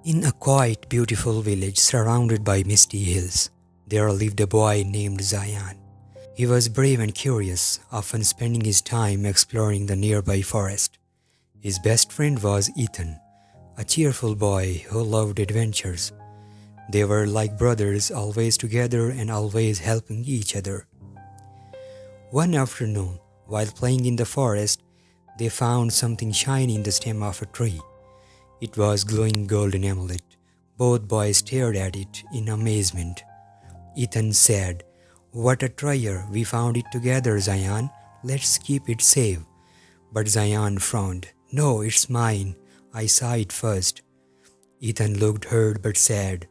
In a quiet, beautiful village surrounded by misty hills, there lived a boy named Zayan. He was brave and curious, often spending his time exploring the nearby forest. His best friend was Ethan, a cheerful boy who loved adventures. They were like brothers, always together and always helping each other. One afternoon, while playing in the forest, they found something shiny in the stem of a tree. It was glowing golden amulet. Both boys stared at it in amazement. Ethan said, "What a treasure! We found it together, Zayan. Let's keep it safe." But Zayan frowned. "No, it's mine. I saw it first." Ethan looked hurt but said,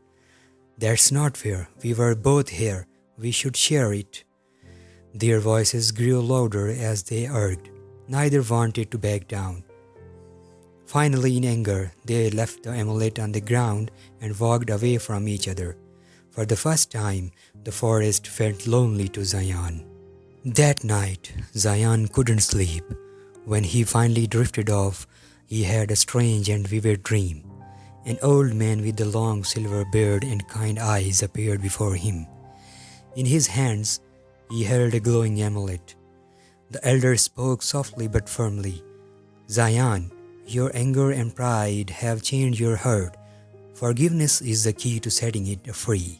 "That's not fair. We were both here. We should share it." Their voices grew louder as they argued. Neither wanted to back down. Finally, in anger, they left the amulet on the ground and walked away from each other. For the first time, the forest felt lonely to Zayan. That night, Zayan couldn't sleep. When he finally drifted off, he had a strange and vivid dream. An old man with a long silver beard and kind eyes appeared before him. In his hands, he held a glowing amulet. The elder spoke softly but firmly. "Zayan, your anger and pride have changed your heart. Forgiveness is the key to setting it free."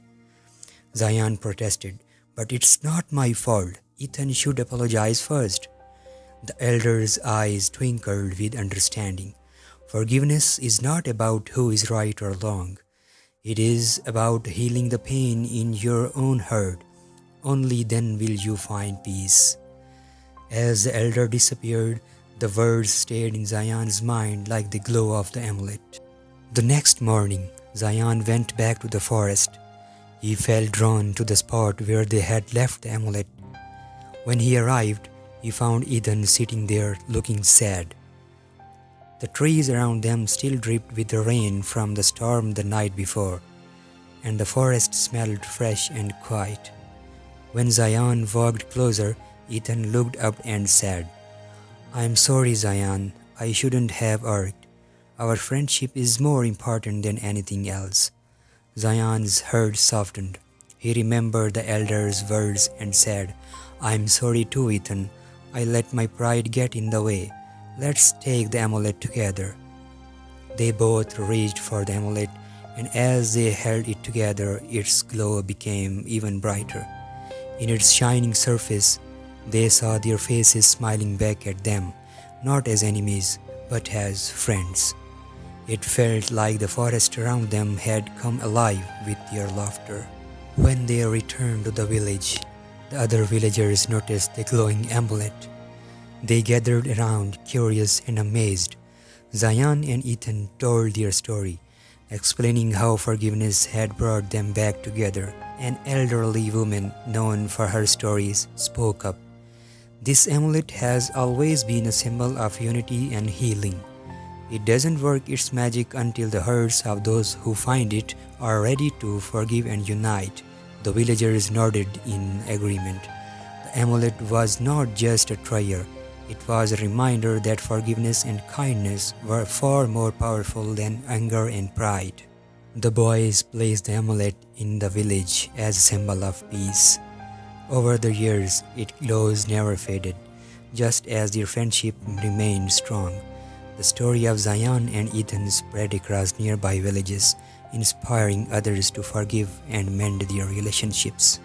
Zayan protested, "But it's not my fault. Ethan should apologize first." The elder's eyes twinkled with understanding. "Forgiveness is not about who is right or wrong. It is about healing the pain in your own heart. Only then will you find peace." As the elder disappeared, the words stayed in Zayan's mind like the glow of the amulet. The next morning, Zayan went back to the forest. He felt drawn to the spot where they had left the amulet. When he arrived, he found Ethan sitting there looking sad. The trees around them still dripped with the rain from the storm the night before, and the forest smelled fresh and quiet. When Zayan walked closer, Ethan looked up and said, "I'm sorry, Zayan. I shouldn't have argued. Our friendship is more important than anything else." Zayan's heart softened. He remembered the elder's words and said, "I'm sorry too, Ethan. I let my pride get in the way. Let's take the amulet together." They both reached for the amulet, and as they held it together, its glow became even brighter. In its shining surface, they saw their faces smiling back at them, not as enemies, but as friends. It felt like the forest around them had come alive with their laughter. When they returned to the village, the other villagers noticed the glowing amulet. They gathered around, curious and amazed. Zayan and Ethan told their story, explaining how forgiveness had brought them back together. An elderly woman known for her stories spoke up. "This amulet has always been a symbol of unity and healing. It doesn't work its magic until the hearts of those who find it are ready to forgive and unite." The villagers nodded in agreement. The amulet was not just a treasure, it was a reminder that forgiveness and kindness were far more powerful than anger and pride. The boys placed the amulet in the village as a symbol of peace. Over the years, its glows never faded, just as their friendship remained strong. The story of Zayan and Ethan spread across nearby villages, inspiring others to forgive and mend their relationships.